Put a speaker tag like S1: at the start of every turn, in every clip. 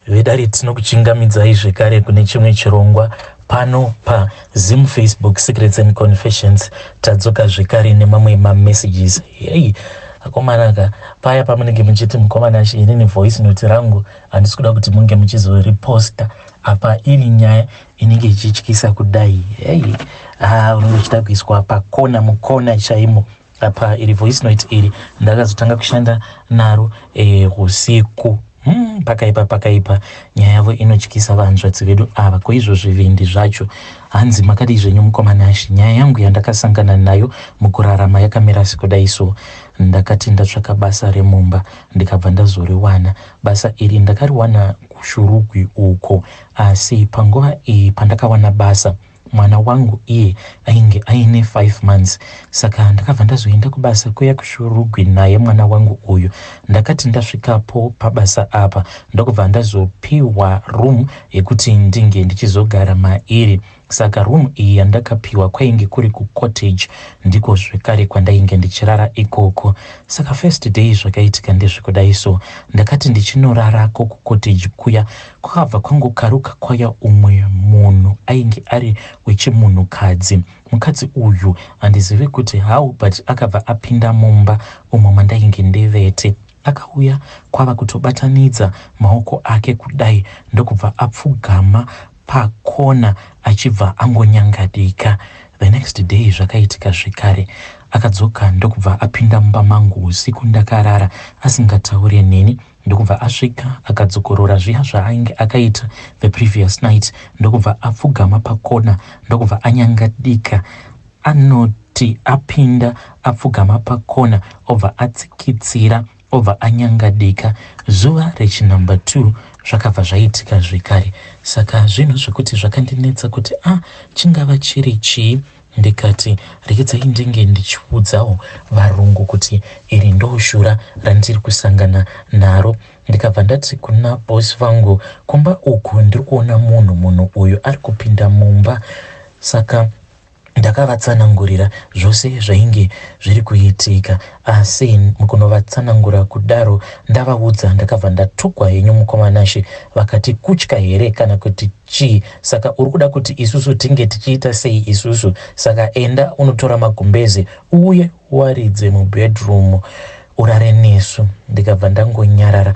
S1: vedare tinokuchingamidzai zvekare kune chimwe chirongwa pano paZim Facebook Secrets and Confessions. Tadzoka zvekare nemamwe mamessages. Hey, akomanaka paya pamunenge muchiti mukomana inini voice note rangu handisi kuda kuti munge muchizoriposta apa iri nyaya inenge ichityisa kudai. Hey, unenge kuiswa pakona mukona chaimo apa iri voice note iri ndakazotanga kushanda naro usiku. Pakaipa nyaya yavo inotyisa vanzvadzi vedu ava. Koizvozvo zvivindi zvacho hanzi makadi zvenyu mukomanashi, nyaya yangu yandakasangana nayo mukurarama yakamira sekudai so. Ndakati ndatsvaka basa remumba ndikabva ndazoriwana. Basa iri ndakariwana kuShurugwi uko, asi panguva iyi pandakawana basa mwana wangu iye ainge aine 5 months. Saka ndakabva ndazoenda kubasa kuya kuShurugwi naye mwana wangu uyu. Ndakati ndasvikapo pabasa apa ndokubva ndazopiwa room yekuti ndinge ndichizogara mairi. Saka room iyi yandakapiwa kwainge kuri kucottage, ndiko zvekare kwandainge ndichirara ikoko. Saka first day zvakaitika ndezvekudai so. Ndakati ndichinorarako kucottage kuya kwakabva kwangu karuka kwaya umwe munhu ainge ari wechimunhukadzi. Mukadzi uyu handizivi kuti how but akabva apinda mumba umwe mandainge ndevete. Akauya kwava kutobatanidza maoko ake kudai ndokubva apfugama pakona achibva angonyangadika. The next day zvakaitika zvekare. Akadzoka ndokubva apinda mumba mangu usiku ndakarara asingataure neni. Ndokubva asvika akadzokorora zviya zvaainge akaita the previous night. Ndokubva apfugama pakona ndokubva anyangadika. Anoti apinda apfugama pakona obva atsikitsira obva anyangadika. Zuva rechinumber 2 zvakabva zvaitika zvekare. Saka zvinhu zvekuti zvakandinetsa kuti chingava chiri chii. Ndikati rekedzai ndinge ndichiudzawo varungu kuti iri ndoshura randiri kusangana naro. Ndikabva ndati kuna bosi vangu, kumba uku ndiri kuona munhu uyu ari kupinda mumba. Saka ndakavatsanangurira zvose zvainge zviri kuitika, asi mukunovatsanangura kudaro ndavaudza ndakabva ndatukwa henyu mukomanashi. Vakati kutya here kana kuti chii? Saka uri kuda kuti isusu tinge tichiita sei isusu? Saka enda unotora magumbeze uye waridze mubedroom urare nesu. Ndikabva ndangonyarara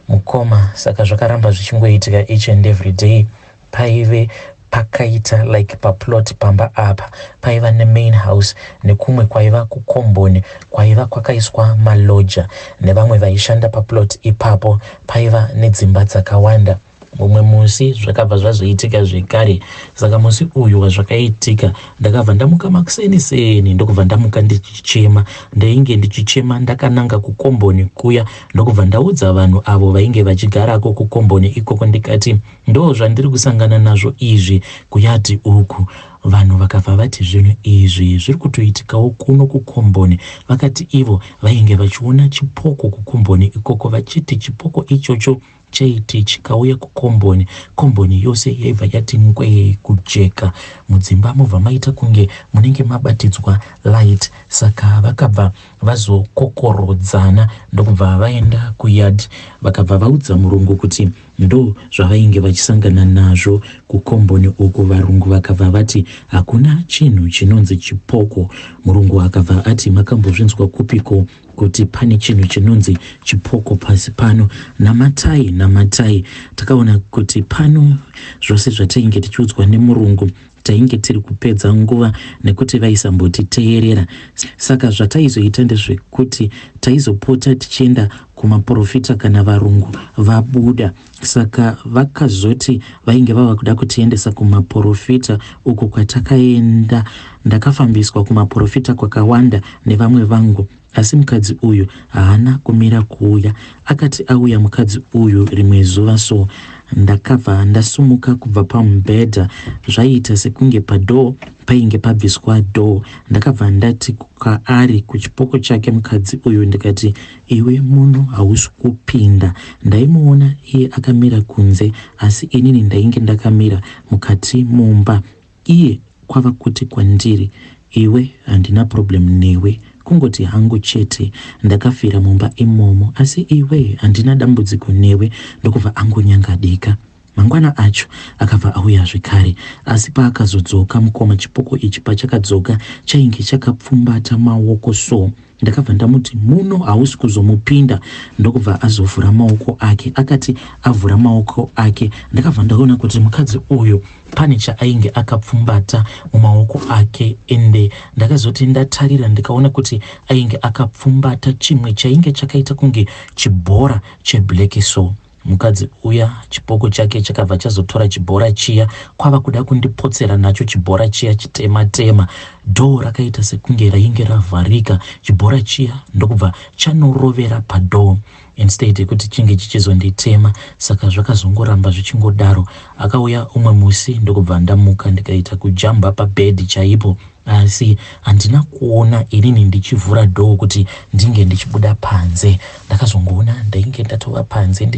S1: mukoma. Saka zvakaramba zvichingoitika each and every day. Paive pakaita like paplot pamba apa paiva nemain house nekumwe kwaiva kukomboni kwaiva kwakaiswa maloja nevamwe vaishanda paplot ipapo paiva nedzimba dzakawanda. Mumwe musi zvakabva zvazoitika zvekare. Saka musi uyu wazvakaitika ndakabva ndamuka makuseni ndokubva ndamuka ndichichema. Ndainge ndichichema ndakananga kukomboni kuya ndokubva ndaudza vanhu avo vainge vachigarako kukomboni ikoko ndikati ndo zvandiri kusangana nazvo izvi kuyati uku. Vanhu vakabva vati zvinhu izvi zviri kutoitikawo kuno kukomboni. Vakati ivo vainge vachiona chipoko kukomboni ikoko vachiti chipoko ichocho chaiti chikauya kukomboni. Komboni yose yaibva yati ngwee kujeka. Mudzimba mubva maita kunge munenge mabatidzwa light. Saka vakabva vazokokorodzana ndokubva vaenda kuyard. Vakabva vaudza murungu kuti ndo zvavainge vachisangana nazvo kukomboni uku. Varungu vakabva vati hakuna chinhu chinonzi chipoko. Murungu akabva ati makambozvinzwa kupiko kuti pane chinhu chinonzi chipoko pasi pano? Namatai takaona kuti pano zvose zvatainge tichiudzwa nemurungu tainge tiri kupedza nguva nekuti vaisambotiteerera. Saka zvataizoita ndezvekuti taizopota tichienda kumaprofita kana varungu vabuda. Saka vakazoti vainge vava kuda kutiendesa kumaprofita uko kwatakaenda. Ndakafambiswa kumaprofita kwakawanda nevamwe vangu, asi mukadzi uyu haana kumira kuuya. Akati auya mukadzi uyu rimwe zuva so ndakabva ndasumuka kubva pamubhedha. Zvaiita sekunge padoo painge pabviswa dhoo. Ndakabva ndati kwaari kuchipoko chake mukadzi uyu ndikati iwe munhu hausi kupinda. Ndaimuona iye akamira kunze asi inini ndainge ndakamira mukati mumba. Iye kwava kuti kwandiri iwe handina problem newe kungoti hangu chete ndakafira mumba imomo, asi iwe handina dambudziko newe, ndokubva angonyangadika. Mangwana acho akabva auya zvekare, asi paakazodzoka mukoma chipoko ichi pachakadzoka chainge chakapfumbata maoko so. Ndakabva ndamuti muno hausi kuzomupinda, ndokubva azovhura maoko ake. Akati avhura maoko ake, ndakabva ndaona kuti mukadzi uyu pane chaainge akapfumbata mumaoko ake, ende ndakazoti ndatarira ndikaona kuti ainge akapfumbata chimwe chainge chakaita kunge chibhora cheblack soul. Mukadzi uya chipoko chake chakabva chazotora chibhora chiya kwava kuda kundipotsera nacho chibhora chiya chitema-tema. Dhoo rakaita sekunge rainge ravharika, chibhora chiya ndokubva chanorovera padhoo instead yekuti chinge chichizonditema. Saka zvakazongoramba zvichingodaro. Akauya umwe musi ndokubva ndamuka ndikaita kujamba pabhedhi chaipo, asi handina kuona inini ndichivhura dhoo kuti ndinge ndichibuda panze. Ndakazongoona ndainge ndatova panze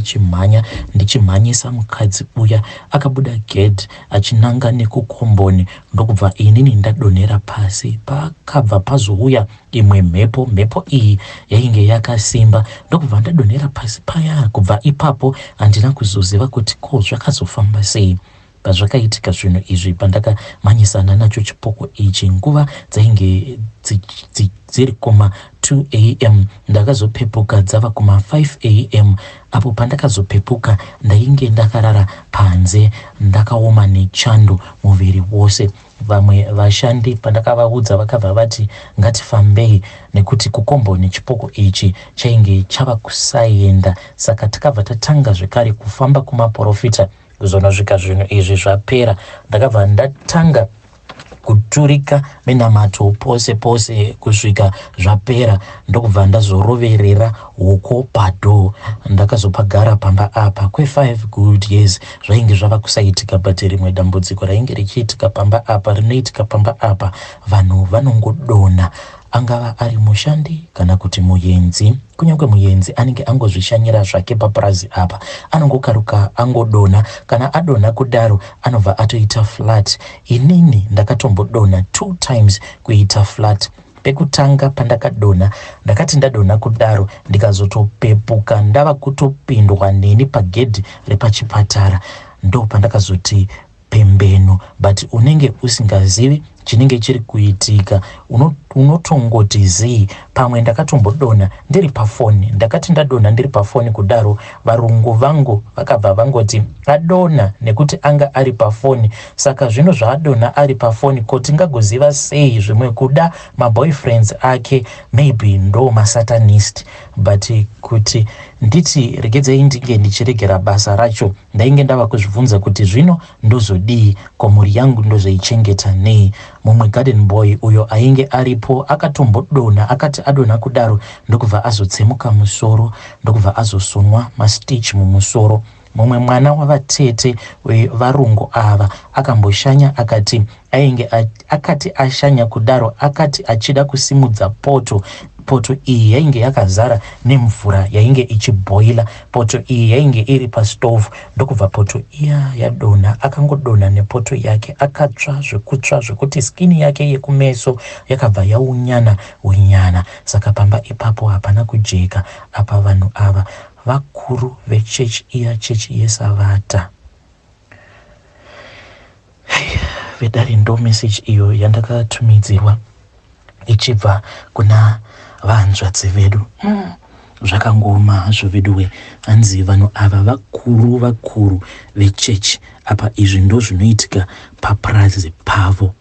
S1: ndichimhanyisa mukadzi uya akabuda gate achinanga nekukomboni, ndokubva inini ndadonhera pasi. Pakabva pazouya imwe mhepo iyi yainge yakasimba, ndokubva ndadonhera pasi paya. Kubva ipapo handina kuzoziva kuti ko zvakazofamba sei. Pazvakaitika zvinhu izvi, pandakamhanyisana nacho chipoko ichi, nguva dzainge dziri kuma 2 am ndakazopepuka dzava kuma 5 am. Apo pandakazopepuka ndainge ndakarara panze ndakaoma nechando muviri wose. Vamwe vashandi pandakavaudza vakabva vati ngatifambei nekuti kukomboni chipoko ichi chainge chava kusaenda. Saka takabva tatanga zvekare kufamba kumaprofita kuzonosvika zvinhu izvi zvapera. Ndakabva ndatanga kuturika minamato pose kusvika zvapera, ndokubva ndazoroverera huko padhoo. Ndakazopagara pamba apa kwe5 good years. Zvainge zvava kusaitika, but rimwe dambudziko rainge richiitika pamba apa rinoitika pamba apa, vanhu vanongodona, angava ari mushandi kana kuti muyenzi. Kunyange muyenzi anenge angozvishanyira zvake papurazi apa, anongokaruka angodona. Kana adona kudaro anobva atoita flat. Inini ndakatombodona 2 times kuita flat. Pekutanga pandakadona ndakati ndadona kudaro ndikazotopepuka ndava kutopindwa neni pagedhi repachipatara. Ndo pandakazoti pembeno, but unenge usingazivi chinenge chiri kuitika, unotongoti zii. Pamwe ndakatombodona ndiri pafoni, ndakati ndadona ndiri pafoni kudaro, varungu vangu vakabva vangoti adona nekuti anga ari pafoni. Saka zvino zvaadona ari pafoni kotingagoziva sei zvimwe kuda maboyfriends ake, maybe ndo masatanist. But kuti nditi regedzei ndinge ndichiregera basa racho, ndainge ndava kuzvibvunza kuti zvino ndozodii, komuri yangu ndozoichengeta nei. Mumwe garden boy uyo ainge aripo akatombodona, akati adona kudaro ndokubva azotsemuka musoro, ndokubva azosonwa mastitch mumusoro. Mumwe mwana wavatete varungu ava akamboshanya, akati akati ashanya kudaro, akati achida kusimudza poto iyi yainge yakazara nemvura yainge ichibhoila. Poto iyi yainge iri pastove, ndokubva poto iya yadona, akangodona nepoto yake, akatsva zvekuti skini yake yekumeso yakabva yaunyana. Saka pamba ipapo hapana kujeka. Apa vanhu ava vakuru vechechi iya, chechi yeSavata. Vedari ndo message iyo yandakatumidzirwa ichibva kuna vanzvadzi vedu. Zvakangoma hazvo veduwe, hanzi vanhu ava vakuru vechechi. Apa izvi ndo zvinoitika papurazi pavo.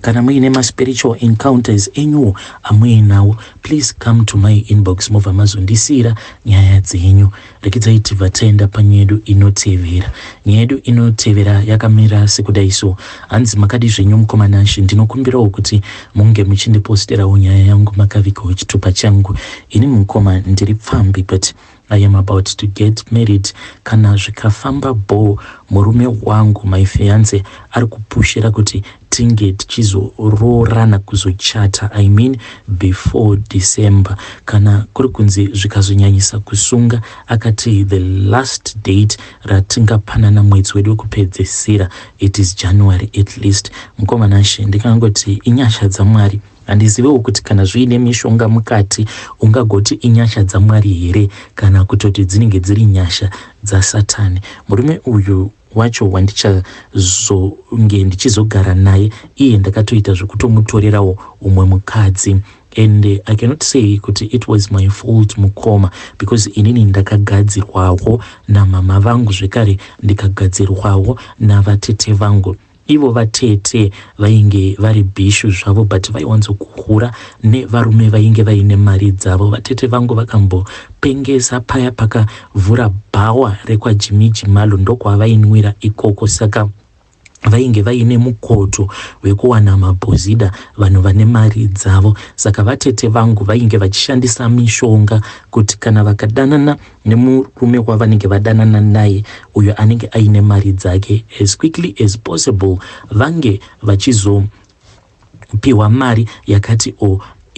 S1: Kana muine ma-spiritual encounters enyu amuinawo, please come to my inbox mobva mazondisira nyaya dzenyu. Rekedzai tibva taenda panyu yedu inotevera. Nyaya yedu inotevera yakamira sekudai so. Hanzi makadi zvenyu mukomanashi, ndinokumbirawo kuti munge muchindiposterawo nyaya yangu makavikawo chitupa changu. Ini mukoma ndiri pfambi, but I am about to get married. Kana zvikafamba bo, murume wangu my fiance ari kupushira kuti tinge tichizororana kuzochata, I mean before December. Kana kuri kunzi zvikazonyanyisa kusunga, akati the last date ratingapanana mwedzi wedu wekupedzisira it is January at least. Mukomanashi, ndikangoti inyasha dzaMwari handizivewo kuti kana zviine mishonga mukati ungagoti inyasha dzaMwari here kana kutoti dzinenge dziri nyasha dzaSatani. Murume uyu wacho wandichazonge ndichizogara naye, iye ndakatoita zvekutomutorerawo umwe mukadzi. And I cannot say kuti it was my fault mukoma, because inini ndakagadzirwawo namama vangu zvekare ndikagadzirwawo navatete vangu. Ivo vatete vainge vari bhishu zvavo, but vaiwanzokukura nevarume vainge vaine mari dzavo. Vatete vangu vakambopengesa paya pakavhura bhawa rekwaJimmy Chimalo, ndokwavainwira ikoko. Saka vainge vaine mukoto wekuwana mabhozida vanhu vane mari dzavo. Saka vatete vangu vainge vachishandisa mishonga kuti kana vakadanana nemurume wavanenge vadanana naye uyo anenge aine mari dzake, as quickly as possible vange vachizopiwa mari yakati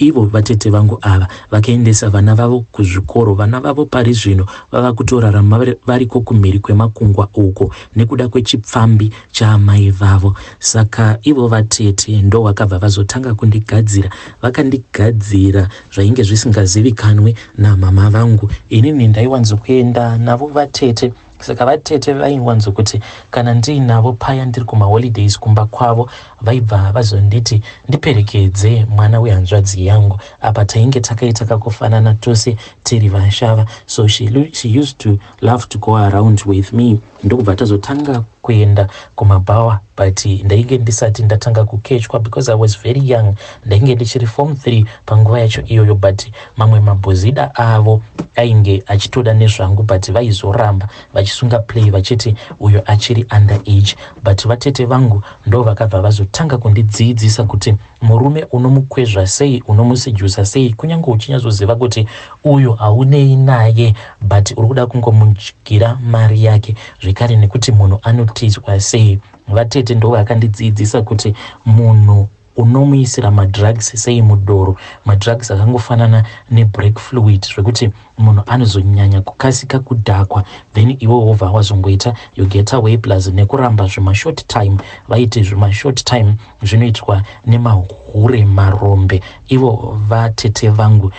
S1: ivo vatete vangu ava vakaendesa vana vavo kuzvikoro. Vana vavo pari zvino vava kutorarama variko kumhiri kwemakungwa uko nekuda kwechipfambi chaamai vavo. Saka ivo vatete ndo vakabva vazotanga kundigadzira. Vakandigadzira zvainge zvisingazivikanwe namama vangu. Inini ndaiwanzokuenda navo vatete. Saka vatete vaiwanzo kuti kana ndiinavo paya ndiri kumaholidays kumba kwavo, vaibva vazonditi ndiperekedze mwana wehanzvadzi yangu. Apa tainge takaita kakufanana tose tiri vashava. So she used to love to go around with me. Ndokubva tazotanga kuenda kumabhawa, but ndainge ndisati ndatanga kukechwa because I was very young. Ndainge ndichiri form 3 panguva yacho iyoyo, but mamwe mabhozida avo ainge achitoda nezvangu, but vaizoramba vachisunga play vachiti uyo achiri under age. But vatete vangu ndo vakabva vazotanga kundidzidzisa kuti murume unomukwezva sei, unomusejusa sei, kunyange uchinyazoziva kuti uyo haunei naye, but uri kuda kungomudyira mari yake, zvekare nekuti munhu anotidzwa sei. Vatete ndo vakandidzidzisa kuti munhu unomuisira madrugs sei mudoro, madrugs akangofanana nebreak fluid, zvekuti munhu anozonyanya kukasika kudhakwa, then iwo wobva wazongoita you get away, plus nekuramba zvima short time. Vaiti zvima short time zvinoitwa nemahure marombe. Ivo vatete vangu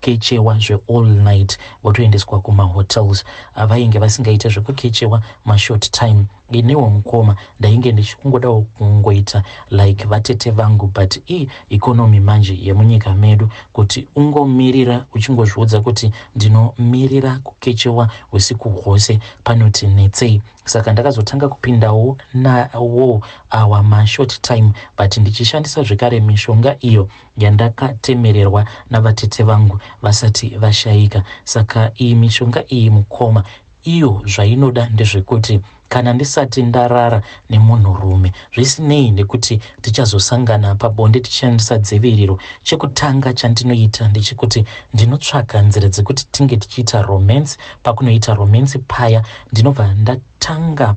S1: kechewa all night votoendeswa kumahotels. Vainge vasingaita zvekukechewa mashort time. Inewo mukoma ndainge ndichikungodawo kungoita like vatete vangu, but economy manje yemunyika medu kuti ungomirira uchingozviudza kuti ndinomirira kukechewa usiku hwose panoti netsei. Saka ndakazotanga kupindawo nawo awa mashort time, but ndichishandisa zvekare mishonga iyo yandakatemererwa navatete vangu vasati vashaika. Saka iyi mishonga iyi mukoma iyo zvainoda ndezvekuti kana ndisati ndarara nemunhurume, zvisinei nekuti tichazosangana pabonde tichishandisa dziviriro, chekutanga chandinoita ndechekuti ndinotsvaka nzira dzekuti tinge tichiita romance. Pakunoita romance paya ndinobva ndatanga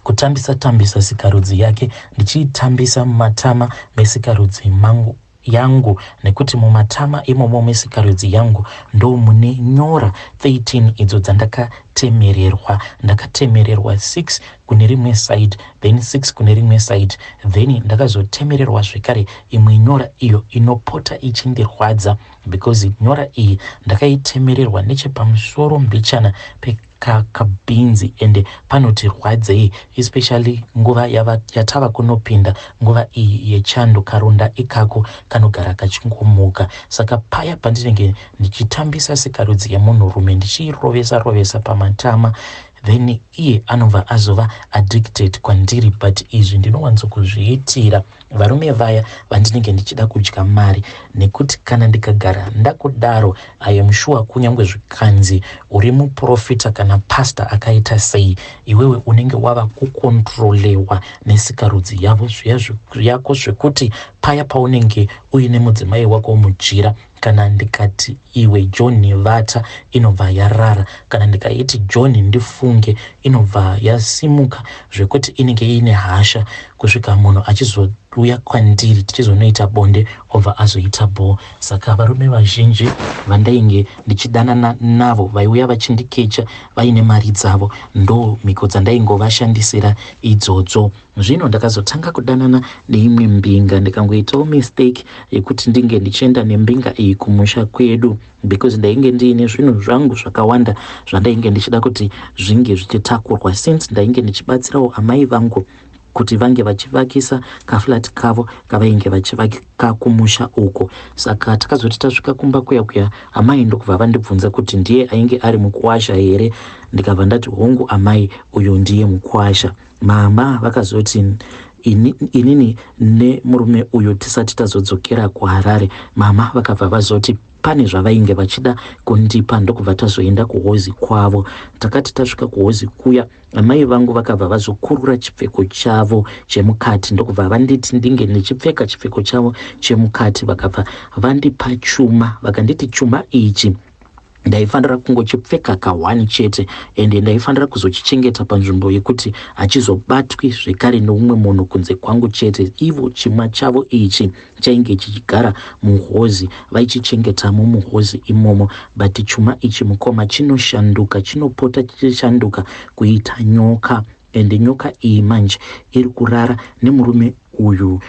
S1: kutambisa sikarudzi yake, ndichiitambisa mumatama mesikarudzi yangu, nekuti mumatama imomo mesikarudzi yangu ndo mune nyora 13 idzo dzandakatemererwa. Ndakatemererwa 6 kune rimwe side, then 6 kune rimwe side, then ndakazotemererwa zvekare imwe nyora iyo inopota ichindirwadza, because nyora iyi ndakaitemererwa nechepamusoro mbichana kabinzi, ende panoti rwadzei, especially nguva yatava kunopinda nguva iyi yechando, karonda ikako kanogara kachingomuka. Saka paya pandinenge ndichitambisa sikarudzi yemunhurume ndichirovesa pamatama, then iye anobva azova addicted kwandiri. But izvi ndinowanzokuzviitira varume vaya vandinenge ndichida kudya mari, nekuti kana ndikagara ndakudaro I am sure kunyange zvikanzi uri muprofita kana pastor akaita sei, iwewe unenge wava kukontrolewa nesikarudzi yako zvekuti paya paunenge uine mudzimai wako mujira, kana ndikati iwe John vata, inobva yarara. Kana ndikaiti John inobva yasimuka, zvekuti inenge ine hasha kusvika munhu kuuya kwandiri tichizonoita bonde obva azoita bho. Saka varume vazhinji vandainge ndichidanana navo vaiuya vachindikecha vaine mari dzavo, ndo mhiko dzandaingovashandisira idzodzo. Zvino ndakazotanga kudanana neimwe mbinga, ndikangoitawo mistake yekuti ndinge ndichienda nembinga iyi kumusha kwedu, because ndainge ndiine zvinhu zvangu zvakawanda zvandainge ndichida kuti zvinge zvichitakurwa, since ndainge ndichibatsirawo amai vangu kuti vange vachivakisa kaflat kavo kavainge vachivakika kumusha uko. Saka takazoti tasvika kumba kuya amai ndokubva vandibvunza kuti ndiye ainge ari mukuwasha here. Ndikabva ndati hongu amai, uyu ndiye mukuwasha. Mama vakazoti inini nemurume uyu tisati tazodzokera kuHarare, mama vakabva vazoti pane zvavainge vachida kundipa, ndokubva tazoenda kuhozi kwavo. Takati tasvika kuhozi kuya, amai vangu vakabva vazokurura chipfeko chavo chemukati, ndokubva vanditi ndinge ndichipfeka chipfeko chavo chemukati. Vakabva vandipa chuma, vakanditi chuma ichi ndaifanira kungochipfeka ka1 chete, ende ndaifanira kuzochichengeta panzvimbo yekuti hachizobatwi zvekare neumwe munhu kunze kwangu chete. Ivo chuma chavo ichi chainge chichigara muhozi, vaichichengetamo muhozi imomo. But chuma ichi mukoma chinoshanduka, chinopota chichishanduka kuita nyoka, ende nyoka iyi manje iri kurara nemurume uyu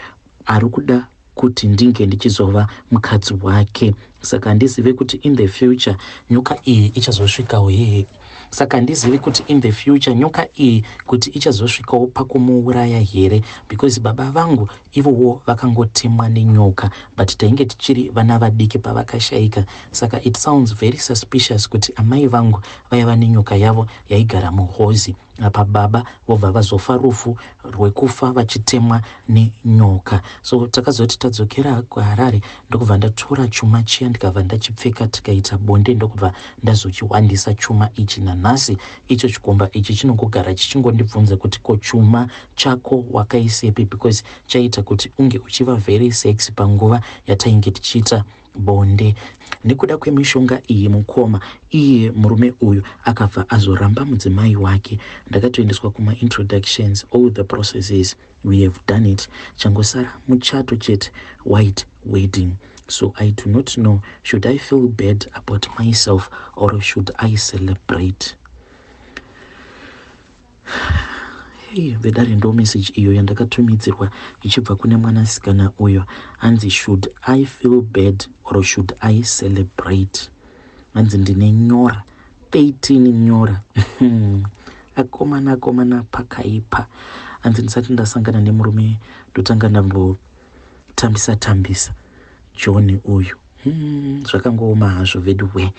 S1: ari kuda kuti ndinge ndichizova mukadzi wake. Saka ndizive kuti in the future nyoka iyi ichazosvikawo hehe. Saka ndizive kuti in the future nyoka iyi kuti ichazosvikawo pakumuuraya here, because baba vangu ivowo vakangotemwa nenyoka, but tainge tichiri vana vadiki pavakashaika. Saka it sounds very suspicious kuti amai vangu vaiva nenyoka yavo yaigara muhozi, apa baba vobva vazofa rufu rwekufa vachitemwa nenyoka. So takazoti tadzokera kuHarare, ndokubva ndatora chuma chiya ndikabva ndachipfeka, tikaita bonde, ndokubva ndazochiwandisa chuma ichi. Nanhasi icho chikomba ichi chinongogara chichingondibvunza kuti ko chuma chako wakaisepi, because chaita kuti unge uchiva very sexy panguva yatainge tichiita bonde. Nekuda kwemishonga iyi mukoma, iye murume uyu akabva azoramba mudzimai wake. Ndakatoendeswa kuma introductions, all the processes we have done it. Changosara muchato chete, white wedding. So I do not know, should I feel bad about myself or should I celebrate? Hey, vedare ndo message iyo yandakatumidzirwa ichibva kune mwanasikana uyo. Hanzi should I feel bad or should I celebrate? Hanzi ndine nyora 13 nyora akomana pakaipa. Hanzi ndisati ndasangana nemurume ndotanga ndambotambisa John uyu. Zvakangooma hazvo vedu we.